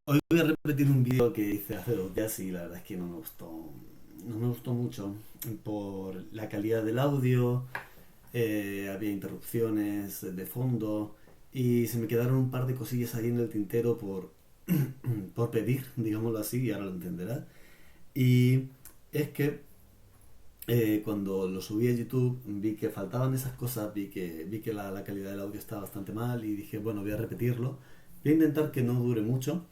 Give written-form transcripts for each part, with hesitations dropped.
Hoy voy a repetir un vídeo que hice hace 2 días y la verdad es que no me gustó. No me gustó mucho por la calidad del audio, había interrupciones de fondo y se me quedaron un par de cosillas ahí en el tintero por pedir, digámoslo así, y ahora lo entenderás. Y es que cuando lo subí a YouTube vi que faltaban esas cosas, vi que la calidad del audio estaba bastante mal y dije, bueno, voy a repetirlo. Voy a intentar que no dure mucho.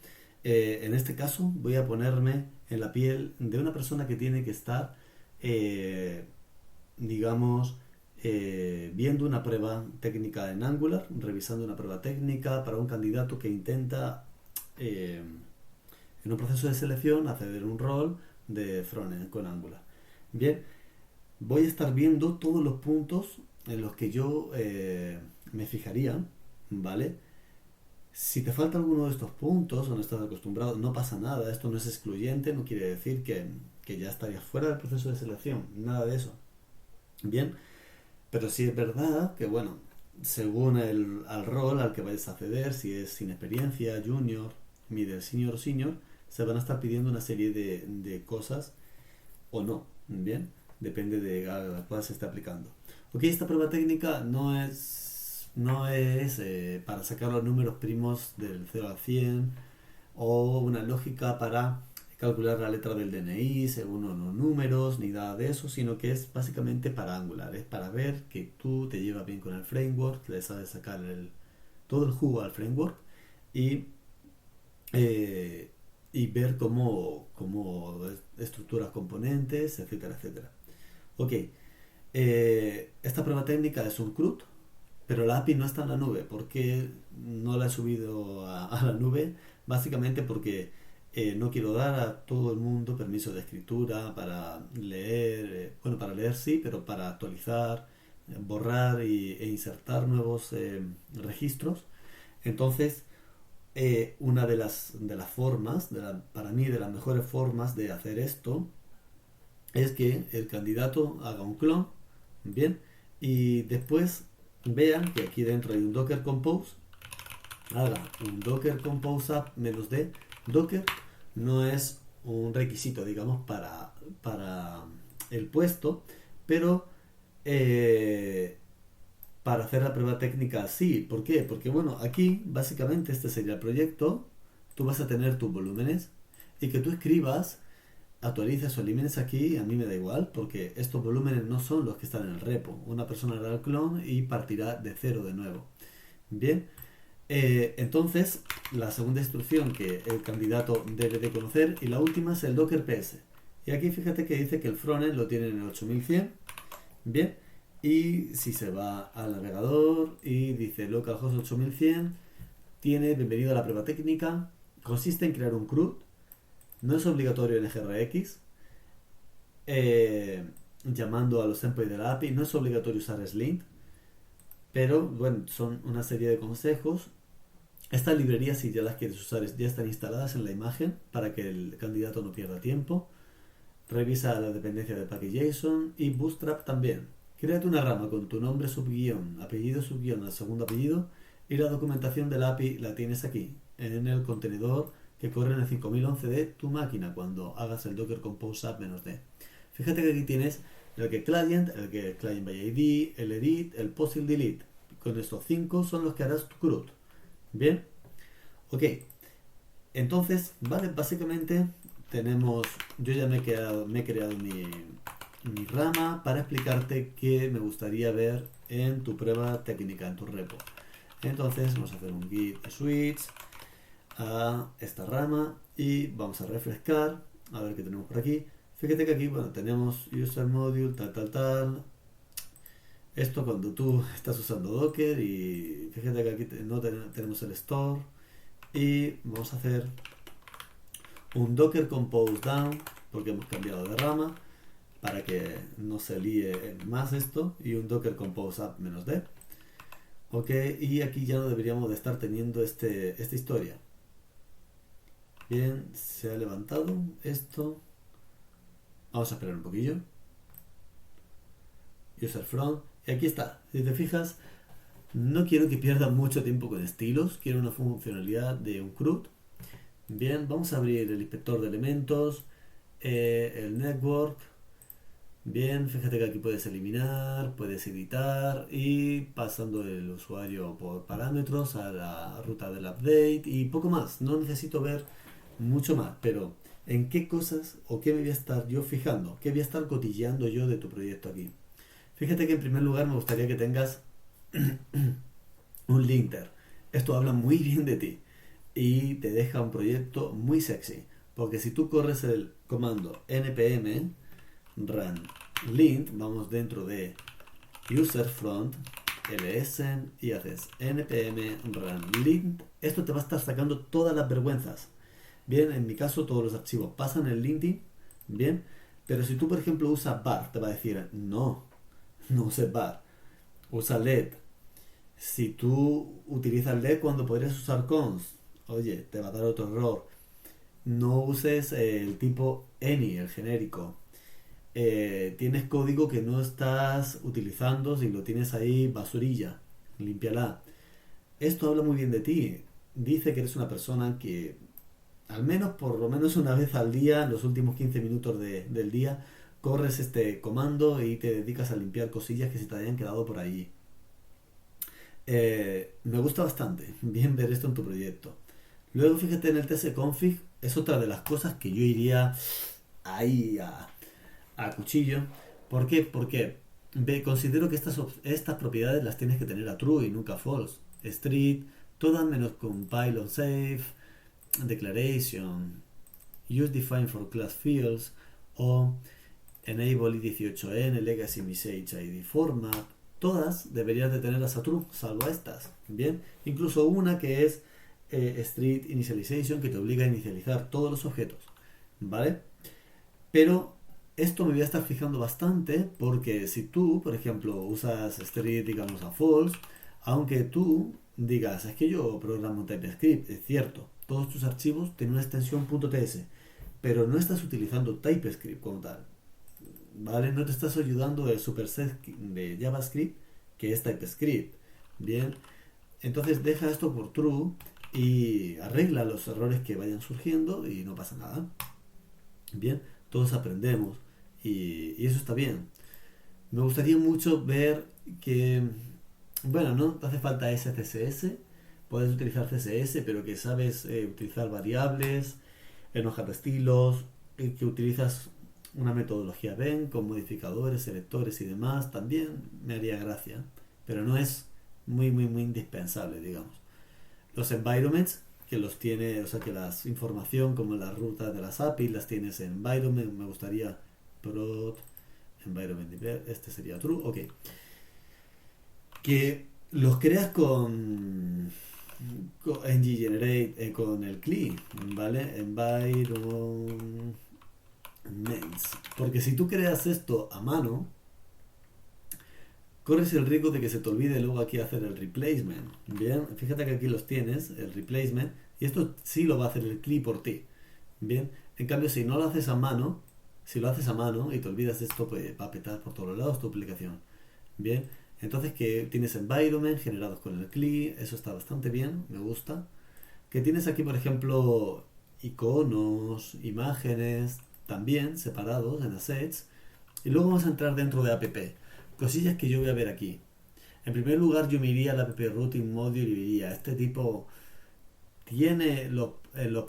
En este caso voy a ponerme en la piel de una persona que tiene que estar, eh, digamos, viendo una prueba técnica en Angular, revisando una prueba técnica para un candidato que intenta, eh, en un proceso de selección, acceder a un rol de frontend con Angular. Bien, voy a estar viendo todos los puntos en los que yo me fijaría, ¿vale? Si te falta alguno de estos puntos o no estás acostumbrado, no pasa nada, esto no es excluyente, no quiere decir que ya estarías fuera del proceso de selección, nada de eso. Bien, pero sí es verdad que, bueno, según al rol al que vayas a acceder, si es sin experiencia, junior, middle, senior o senior, se van a estar pidiendo una serie de cosas o no, bien, depende de a la cual se esté aplicando. Ok, esta prueba técnica no es para sacar los números primos del 0 al 100 o una lógica para calcular la letra del DNI según unos números ni nada de eso, sino que es básicamente para Angular, es para ver que tú te llevas bien con el framework, le sabes sacar todo el jugo al framework y eh, y ver cómo estructuras componentes, etcétera, etcétera. Ok, esta prueba técnica es un CRUD, pero la API no está en la nube. ¿Por qué no la he subido a la nube? Básicamente porque no quiero dar a todo el mundo permiso de escritura para leer, bueno, para leer sí, pero para actualizar, borrar e insertar nuevos registros. Entonces, una de las formas, para mí de las mejores formas de hacer esto, es que el candidato haga un clon, bien, y después vean que aquí dentro hay un Docker Compose, haga un Docker Compose app -d. Docker no es un requisito, digamos, para el puesto, pero eh, para hacer la prueba técnica sí. ¿Por qué? Porque bueno, aquí básicamente este sería el proyecto, tú vas a tener tus volúmenes y que tú escribas, actualices o elimines aquí, a mí me da igual, porque estos volúmenes no son los que están en el repo. Una persona hará el clon y partirá de cero de nuevo. Bien, entonces la segunda instrucción que el candidato debe de conocer y la última es el Docker PS. Y aquí fíjate que dice que el frontend lo tiene en el 8100. Bien, y si se va al navegador y dice localhost 8100, tiene bienvenido a la prueba técnica. Consiste en crear un CRUD, no es obligatorio en GRX, eh, llamando a los endpoints de la API, no es obligatorio usar Slint, pero bueno, son una serie de consejos. Estas librerías, si ya las quieres usar, ya están instaladas en la imagen para que el candidato no pierda tiempo. Revisa la dependencia de package.json y Bootstrap también. Créate una rama con tu nombre subguión, apellido subguión al segundo apellido y la documentación del API la tienes aquí, en el contenedor que corre en el 5011 de tu máquina cuando hagas el Docker Compose App -d. Fíjate que aquí tienes el get client, el get client by ID, el edit, el post y el delete. Con estos 5 son los que harás tu CRUD. Bien, ok. Entonces, vale, básicamente tenemos, yo ya me he creado mi rama para explicarte qué me gustaría ver en tu prueba técnica, en tu repo. Entonces vamos a hacer un git switch a esta rama y vamos a refrescar a ver qué tenemos por aquí. Fíjate que aquí, bueno, tenemos user module, tal, tal, tal. Esto cuando tú estás usando Docker y fíjate que aquí no tenemos el store y vamos a hacer un Docker Compose down porque hemos cambiado de rama para que no se líe más esto y un Docker Compose app -d. Ok, y aquí ya no deberíamos de estar teniendo esta historia. Bien, se ha levantado esto. Vamos a esperar un poquillo. User from. Y aquí está. Si te fijas, no quiero que pierda mucho tiempo con estilos. Quiero una funcionalidad de un CRUD. Bien, vamos a abrir el inspector de elementos, el network. Bien, fíjate que aquí puedes eliminar, puedes editar y pasando el usuario por parámetros a la ruta del update y poco más. No necesito ver mucho más, pero ¿en qué cosas o qué me voy a estar yo fijando? ¿Qué voy a estar cotilleando yo de tu proyecto aquí? Fíjate que en primer lugar me gustaría que tengas un linter. Esto habla muy bien de ti y te deja un proyecto muy sexy. Porque si tú corres el comando npm run lint, vamos dentro de user front ls y haces npm run lint, esto te va a estar sacando todas las vergüenzas. Bien, en mi caso todos los archivos pasan el linting, bien, pero si tú por ejemplo usas bar, te va a decir no uses bar, usa led. Si tú utilizas led cuando podrías usar cons, oye, te va a dar otro error. No uses el tipo any, el genérico. Tienes código que no estás utilizando, si lo tienes ahí, basurilla, límpiala. Esto habla muy bien de ti. Dice que eres una persona que, al menos, por lo menos una vez al día, en los últimos 15 minutos del día, corres este comando y te dedicas a limpiar cosillas que se te hayan quedado por ahí. Me gusta bastante bien ver esto en tu proyecto. Luego fíjate en el tsconfig, es otra de las cosas que yo iría ahí a cuchillo. ¿Por qué? Porque considero que estas propiedades las tienes que tener a true y nunca a false. Street, todas menos compile on save, declaration, use define for class fields o enable i18n, legacy message id format. Todas deberías de tenerlas a true, salvo estas. Bien, incluso una que es street initialization, que te obliga a inicializar todos los objetos. ¿Vale? Pero esto me voy a estar fijando bastante porque si tú, por ejemplo, usas street, digamos, a false, aunque tú digas, es que yo programo TypeScript, es cierto, todos tus archivos tienen una extensión .ts, pero no estás utilizando TypeScript como tal, ¿vale? No te estás ayudando del superset de JavaScript que es TypeScript, ¿bien? Entonces deja esto por true y arregla los errores que vayan surgiendo y no pasa nada. Bien, todos aprendemos y eso está bien. Me gustaría mucho ver que, bueno, no te hace falta SCSS, puedes utilizar CSS, pero que sabes utilizar variables, enojar estilos, que utilizas una metodología BEN con modificadores, selectores y demás, también me haría gracia, pero no es muy indispensable, digamos. Los environments, que los tiene, o sea, que la información como las rutas de las APIs las tienes en environment, me gustaría prod environment, este sería true, ok. Que los creas con ngGenerate, con el CLI, ¿vale? Environments. Porque si tú creas esto a mano, corres el riesgo de que se te olvide luego aquí hacer el replacement. Bien, fíjate que aquí los tienes, el replacement, y esto sí lo va a hacer el CLI por ti. Bien, en cambio si no lo haces a mano, si lo haces a mano y te olvidas de esto, pues va a petar por todos lados tu aplicación. Bien, entonces que tienes environment generados con el CLI, eso está bastante bien, me gusta. Que tienes aquí, por ejemplo, iconos, imágenes, también separados en assets. Y luego vamos a entrar dentro de app. Cosillas que yo voy a ver aquí. En primer lugar, yo me iría al app routing module y diría, este tipo tiene los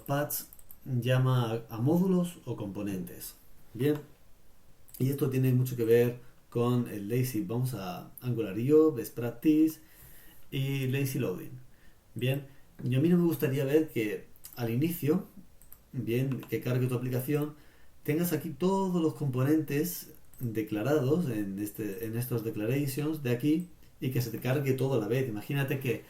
paths, llama a módulos o componentes. Bien, y esto tiene mucho que ver con el lazy. Vamos a AngularIO, Best Practice y Lazy Loading. Bien, y a mí no me gustaría ver que al inicio, bien, que cargue tu aplicación, tengas aquí todos los componentes declarados en estos declarations de aquí y que se te cargue todo a la vez. Imagínate que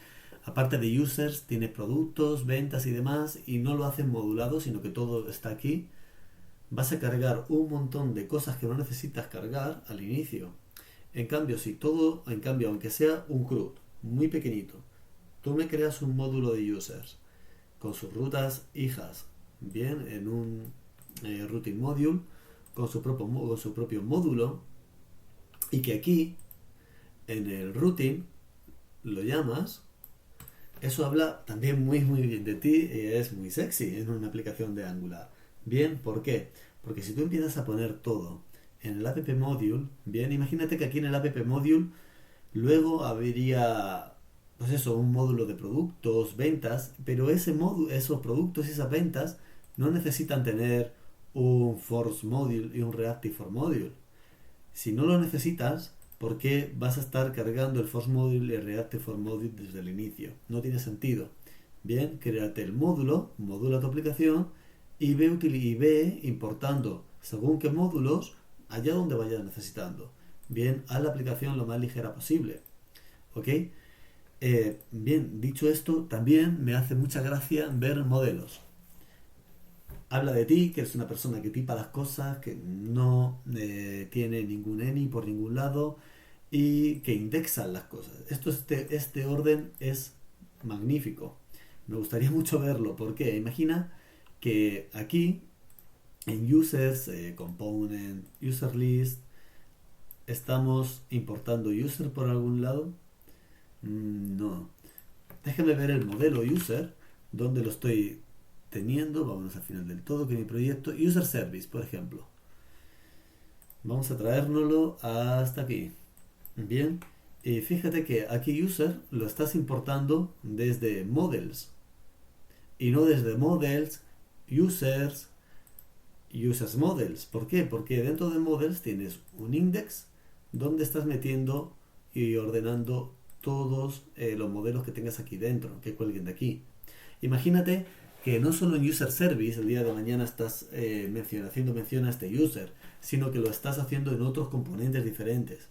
aparte de users tiene productos, ventas y demás y no lo hacen modulado, sino que todo está aquí. Vas a cargar un montón de cosas que no necesitas cargar al inicio. En cambio, aunque sea un CRUD muy pequeñito, tú me creas un módulo de users con sus rutas hijas, bien, en un routing module con su propio módulo, y que aquí en el routing lo llamas Eso habla también muy bien de ti y es muy sexy en una aplicación de Angular. Bien, ¿por qué? Porque si tú empiezas a poner todo en el app module, bien, imagínate que aquí en el app module luego habría, pues eso, un módulo de productos, ventas, pero ese módulo, esos productos y esas ventas no necesitan tener un force module y un reactive for module. Si no lo necesitas, ¿por qué vas a estar cargando el force module y el reactive for module desde el inicio? No tiene sentido. Bien, créate el módulo, modula tu aplicación y ve importando según qué módulos allá donde vayas necesitando. Bien, haz la aplicación lo más ligera posible. ¿Ok? Bien, dicho esto, también me hace mucha gracia ver modelos. Habla de ti, que eres una persona que tipa las cosas, que no tiene ningún ENI por ningún lado y que indexa las cosas. Este orden es magnífico. Me gustaría mucho verlo porque imagina que aquí en users, component, user list, estamos importando user por algún lado. No. Déjame ver el modelo user, donde lo estoy teniendo. Vámonos al final del todo, que mi proyecto user service, por ejemplo. Vamos a traérnoslo hasta aquí. Bien. Y fíjate que aquí user lo estás importando desde models y no desde models, users, users models. ¿Por qué? Porque dentro de models tienes un index donde estás metiendo y ordenando todos los modelos que tengas aquí dentro, que cuelguen de aquí. Imagínate que no solo en user service el día de mañana estás haciendo mención a este user, sino que lo estás haciendo en otros componentes diferentes.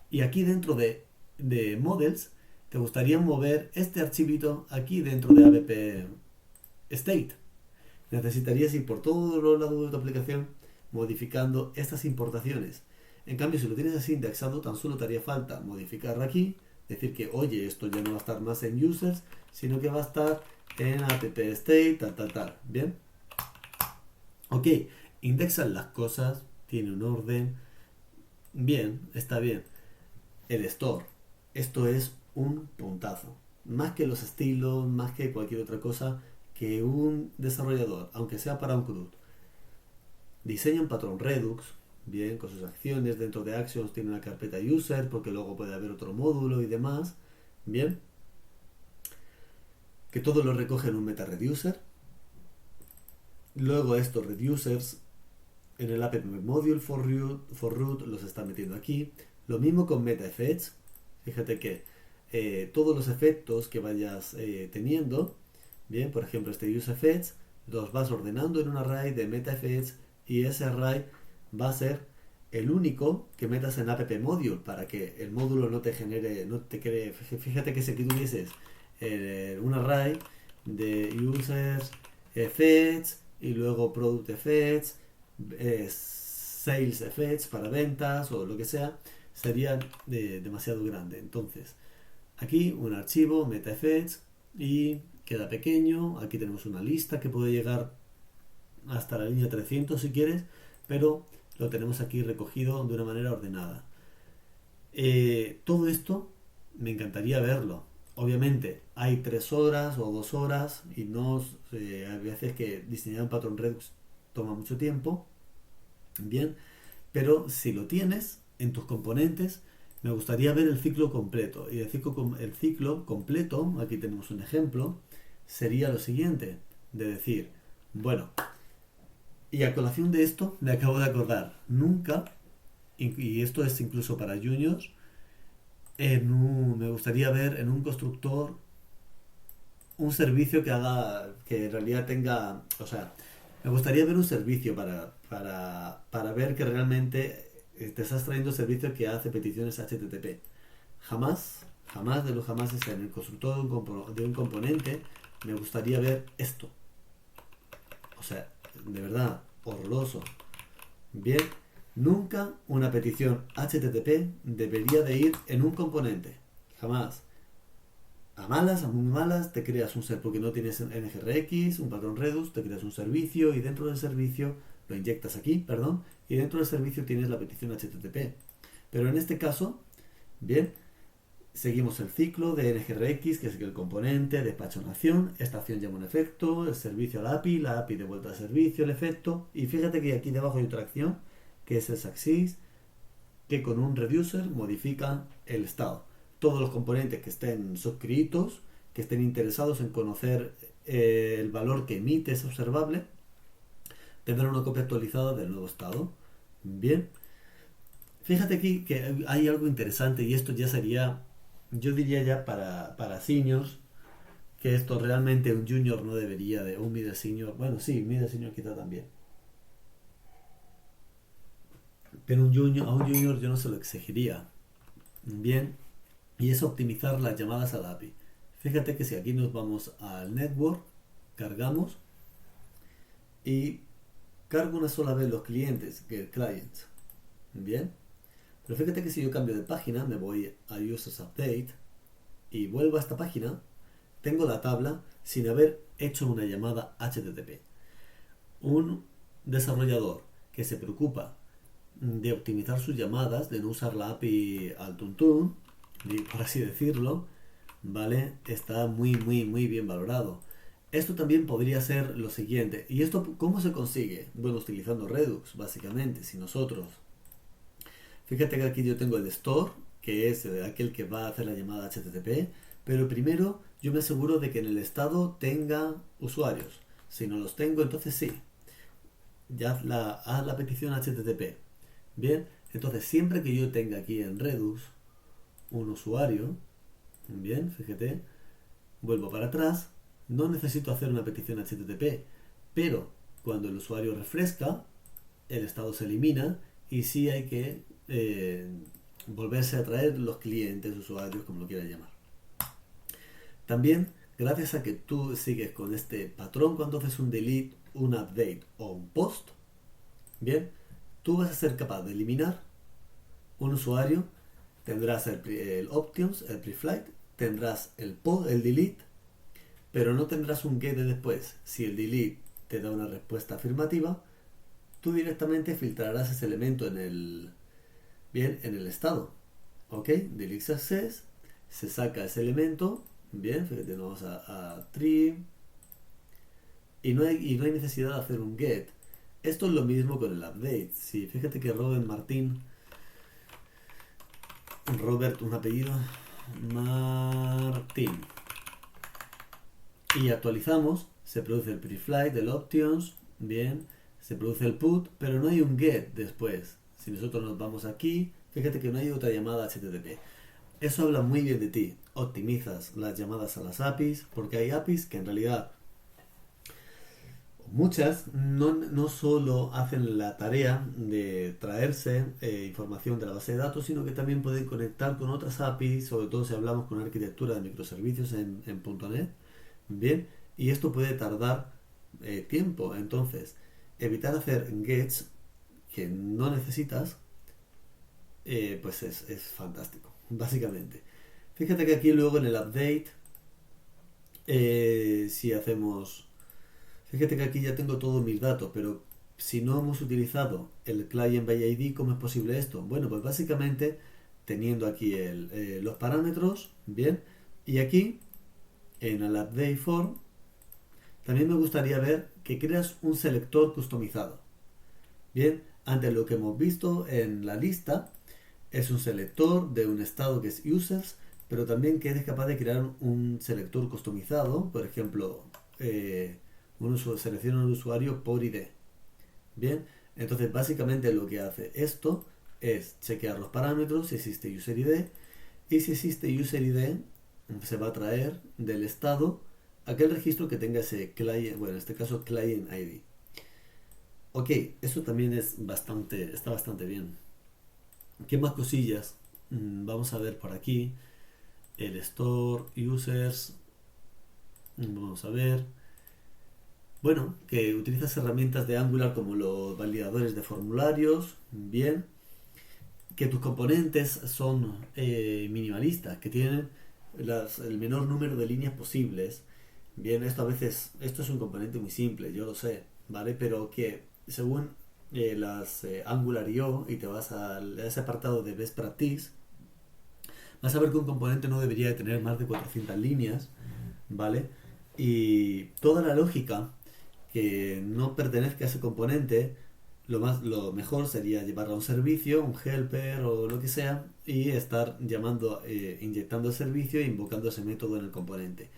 Y aquí dentro de models te gustaría mover este archivito aquí dentro de app state. Necesitarías ir por todos los lados de tu aplicación modificando estas importaciones. En cambio, si lo tienes así indexado, tan solo te haría falta modificar aquí, decir que, oye, esto ya no va a estar más en users, sino que va a estar en app state, tal. ¿Bien? Ok, indexan las cosas, tiene un orden. Bien, está bien. El store. Esto es un puntazo. Más que los estilos, más que cualquier otra cosa, que un desarrollador, aunque sea para un CRUD, diseña un patrón Redux, bien, con sus acciones dentro de Actions tiene una carpeta user, porque luego puede haber otro módulo y demás, bien, que todo lo recoge en un meta reducer. Luego estos reducers en el app module for root los está metiendo aquí. Lo mismo con meta effects. Fíjate que todos los efectos que vayas teniendo, bien, por ejemplo este use effects, los vas ordenando en un array de meta effects y ese array va a ser el único que metas en app module para que el módulo no te genere, no te cree. Fíjate que si aquí tuvieses un array de users effects y luego product effects, sales effects para ventas o lo que sea, sería demasiado grande. Entonces aquí un archivo meta effects y queda pequeño. Aquí tenemos una lista que puede llegar hasta la línea 300 si quieres, pero lo tenemos aquí recogido de una manera ordenada. Todo esto me encantaría verlo. Obviamente hay 3 horas o 2 horas y no hay veces que diseñar un patrón Redux toma mucho tiempo. Bien, pero si lo tienes en tus componentes, me gustaría ver el ciclo completo. Y el ciclo completo, aquí tenemos un ejemplo, sería lo siguiente, de decir, bueno, y a colación de esto me acabo de acordar, nunca, y esto es incluso para juniors, me gustaría ver en un constructor un servicio que haga, que en realidad tenga, o sea, me gustaría ver un servicio para ver que realmente te estás trayendo servicio que hace peticiones HTTP. Jamás de los jamás en el constructor de un componente me gustaría ver esto. O sea, de verdad, horroroso. Bien, nunca una petición HTTP debería de ir en un componente. Jamás. A muy malas, te creas un servicio porque no tienes NGRX, un patrón Redux, te creas un servicio y dentro del servicio lo inyectas aquí, perdón, y dentro del servicio tienes la petición HTTP. Pero en este caso, bien, Seguimos el ciclo de NGRX, que es el componente, despacho una acción, esta acción llama un efecto, el servicio a la API de vuelta al servicio, el efecto, y fíjate que aquí debajo hay otra acción, que es el success, que con un reducer modifica el estado. Todos los componentes que estén suscritos, que estén interesados en conocer el valor que emite ese observable, tendrán una copia actualizada del nuevo estado. Bien, fíjate aquí que hay algo interesante y esto ya sería, yo diría ya para seniors, que esto realmente un junior no debería de, un middle senior, bueno sí, middle senior quizá también, pero a un junior yo no se lo exigiría. Bien, y es optimizar las llamadas a la API. Fíjate que si aquí nos vamos al network, cargamos y cargo una sola vez los clientes, que el client. Bien, pero fíjate que si yo cambio de página, me voy a Users Update y vuelvo a esta página, tengo la tabla sin haber hecho una llamada HTTP. Un desarrollador que se preocupa de optimizar sus llamadas, de no usar la API al tuntún, por así decirlo, ¿vale? Está muy bien valorado. Esto también podría ser lo siguiente. ¿Y esto cómo se consigue? Bueno, utilizando Redux, básicamente. Si nosotros... Fíjate que aquí yo tengo el store, que es aquel que va a hacer la llamada HTTP, pero primero yo me aseguro de que en el estado tenga usuarios. Si no los tengo, entonces sí. Ya haz la petición HTTP. Bien, entonces siempre que yo tenga aquí en Redux un usuario, bien, fíjate, vuelvo para atrás, no necesito hacer una petición HTTP, pero cuando el usuario refresca, el estado se elimina y sí hay que volverse a traer los clientes, usuarios, como lo quieras llamar. También, gracias a que tú sigues con este patrón cuando haces un delete, un update o un post, bien, tú vas a ser capaz de eliminar un usuario, tendrás el options, el preflight, tendrás el delete, pero no tendrás un get de después. Si el delete te da una respuesta afirmativa, tú directamente filtrarás ese elemento en el estado. ¿Ok? Delete success, se saca ese elemento, bien, fíjate, nos vamos a tree, y no hay necesidad de hacer un get. Esto es lo mismo con el update. Si fíjate que Robert, un apellido, Martín, y actualizamos, se produce el preflight, el options, bien, se produce el put, pero no hay un get después. Si nosotros nos vamos aquí, fíjate que no hay otra llamada HTTP. Eso habla muy bien de ti. Optimizas las llamadas a las APIs, porque hay APIs que en realidad muchas no solo hacen la tarea de traerse información de la base de datos, sino que también pueden conectar con otras APIs, sobre todo si hablamos con arquitectura de microservicios en .NET. Bien, y esto puede tardar tiempo. Entonces, evitar hacer gets que no necesitas, pues es fantástico, básicamente. Fíjate que aquí luego en el update, si hacemos... Fíjate que aquí ya tengo todos mis datos, pero si no hemos utilizado el client by ID, ¿cómo es posible esto? Bueno, pues básicamente teniendo aquí los parámetros, bien, y aquí en el update form también me gustaría ver que creas un selector customizado. Bien, antes lo que hemos visto en la lista es un selector de un estado que es users, pero también que eres capaz de crear un selector customizado, por ejemplo, selecciona un usuario por ID. Bien, entonces básicamente lo que hace esto es chequear los parámetros, si existe user ID, y si existe user ID se va a traer del estado aquel registro que tenga ese client, bueno, en este caso client ID. Ok, eso también está bastante bien. ¿Qué más cosillas? Vamos a ver por aquí. El store, users. Vamos a ver. Bueno, que utilizas herramientas de Angular como los validadores de formularios. Bien. Que tus componentes son minimalistas, que tienen el menor número de líneas posibles. Bien, esto es un componente muy simple, yo lo sé, ¿vale? Pero que según las Angular.io y te vas a ese apartado de Best Practice, vas a ver que un componente no debería de tener más de 400 líneas, ¿vale? Y toda la lógica que no pertenezca a ese componente, lo mejor sería llevarla a un servicio, un helper o lo que sea, y estar llamando, inyectando el servicio e invocando ese método en el componente.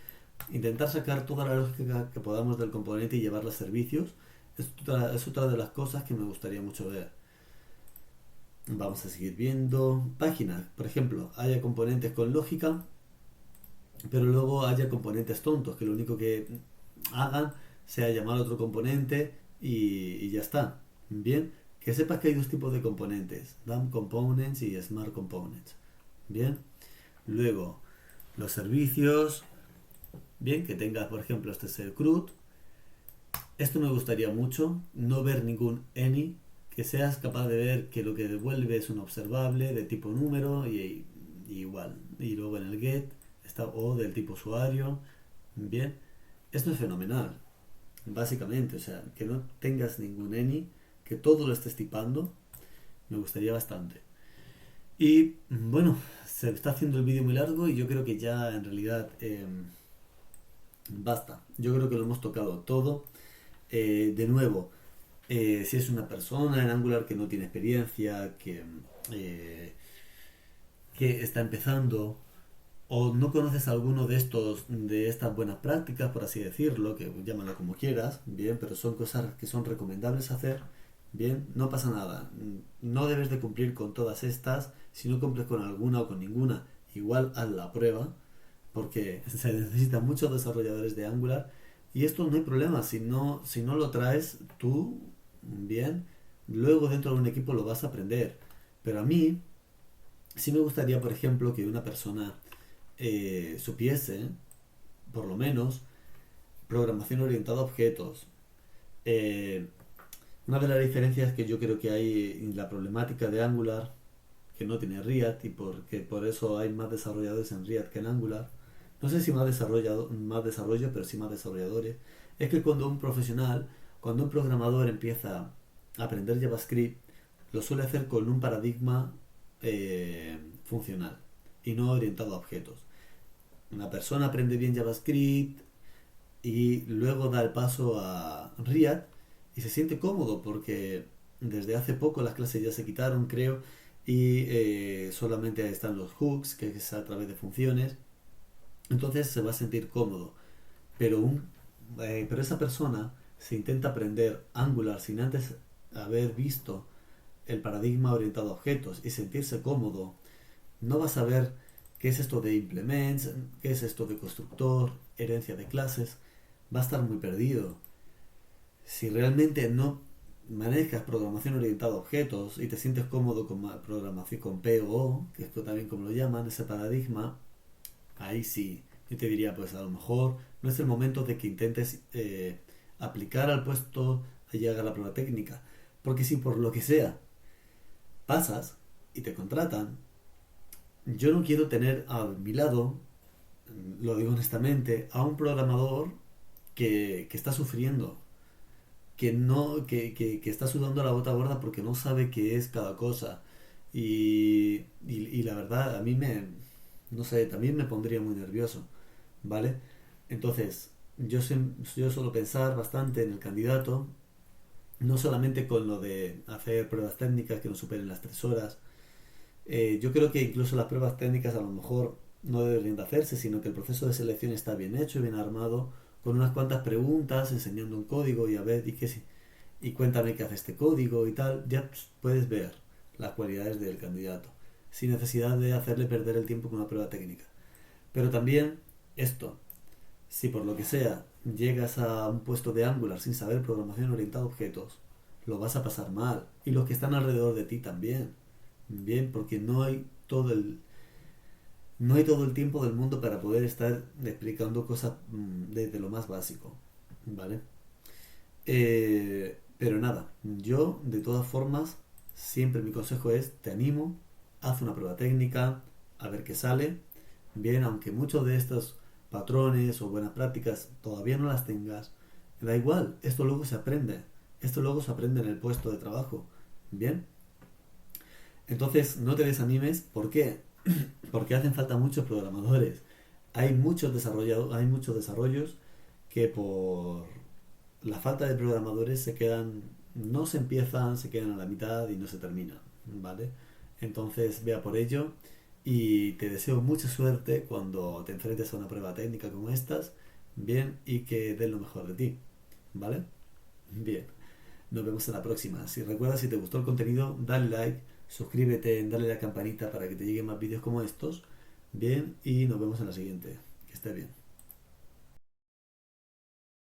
Intentar sacar toda la lógica que podamos del componente y llevarla a servicios es otra de las cosas que me gustaría mucho ver. Vamos a seguir viendo páginas. Por ejemplo, haya componentes con lógica, pero luego haya componentes tontos, que lo único que hagan sea llamar a otro componente y ya está. Bien, que sepas que hay dos tipos de componentes, dumb components y smart components. Bien, luego los servicios. Bien, que tengas, por ejemplo, este es el CRUD. Esto me gustaría mucho, no ver ningún any, que seas capaz de ver que lo que devuelve es un observable de tipo número y igual. Y luego en el get está o del tipo usuario. Bien, esto es fenomenal, básicamente, o sea, que no tengas ningún any, que todo lo estés tipando, me gustaría bastante. Y bueno, se está haciendo el vídeo muy largo y yo creo que ya en realidad basta. Yo creo que lo hemos tocado todo. De nuevo, si es una persona en Angular que no tiene experiencia, eh, que está empezando, o no conoces alguno de estas buenas prácticas, por así decirlo, que llámalo como quieras, bien, pero son cosas que son recomendables hacer, bien, no pasa nada. No debes de cumplir con todas estas. Si no cumples con alguna o con ninguna, igual haz la prueba, porque se necesitan muchos desarrolladores de Angular y esto no hay problema, si no lo traes tú, bien, luego dentro de un equipo lo vas a aprender. Pero a mí sí me gustaría, por ejemplo, que una persona supiese, por lo menos, programación orientada a objetos. Eh, una de las diferencias que yo creo que hay en la problemática de Angular, que no tiene React y porque por eso hay más desarrolladores en React que en Angular, no sé si más desarrollo, pero sí más desarrolladores, es que cuando un programador empieza a aprender JavaScript, lo suele hacer con un paradigma funcional y no orientado a objetos. Una persona aprende bien JavaScript y luego da el paso a React y se siente cómodo porque desde hace poco las clases ya se quitaron, creo, y solamente están los hooks, que es a través de funciones. Entonces se va a sentir cómodo. Pero esa persona, si intenta aprender Angular sin antes haber visto el paradigma orientado a objetos y sentirse cómodo, no va a saber qué es esto de implements, qué es esto de constructor, herencia de clases, va a estar muy perdido. Si realmente no manejas programación orientada a objetos y te sientes cómodo con programación con PO, que es también como lo llaman, ese paradigma, ahí sí, yo te diría, pues a lo mejor no es el momento de que intentes aplicar al puesto y haga la prueba técnica. Porque si por lo que sea pasas y te contratan, yo no quiero tener a mi lado, lo digo honestamente, a un programador que está sufriendo, que está sudando la gota gorda porque no sabe qué es cada cosa. Y la verdad, a mí no sé, también me pondría muy nervioso, ¿vale? Entonces, yo suelo pensar bastante en el candidato, no solamente con lo de hacer pruebas técnicas que no superen las 3 horas. Yo creo que incluso las pruebas técnicas a lo mejor no deberían de hacerse, sino que el proceso de selección está bien hecho, bien armado, con unas cuantas preguntas, enseñando un código y a ver, y cuéntame qué hace este código y tal, ya puedes ver las cualidades del candidato, sin necesidad de hacerle perder el tiempo con una prueba técnica. Pero también esto, si por lo que sea llegas a un puesto de Angular sin saber programación orientada a objetos, lo vas a pasar mal. Y los que están alrededor de ti también. Bien, porque no hay todo el tiempo del mundo para poder estar explicando cosas desde lo más básico. ¿Vale? Pero nada, yo de todas formas, siempre mi consejo es, te animo, haz una prueba técnica, a ver qué sale. Bien, aunque muchos de estos patrones o buenas prácticas todavía no las tengas, da igual, esto luego se aprende. Esto luego se aprende en el puesto de trabajo. Bien, entonces no te desanimes. ¿Por qué? porque hacen falta muchos programadores. Hay muchos desarrollos que por la falta de programadores no se empiezan, se quedan a la mitad y no se terminan, ¿vale? Entonces vea por ello y te deseo mucha suerte cuando te enfrentes a una prueba técnica como estas, bien, y que den lo mejor de ti, ¿vale? Bien, nos vemos en la próxima. Si recuerdas, si te gustó el contenido, dale like, suscríbete, dale a la campanita para que te lleguen más vídeos como estos, bien, y nos vemos en la siguiente. Que esté bien.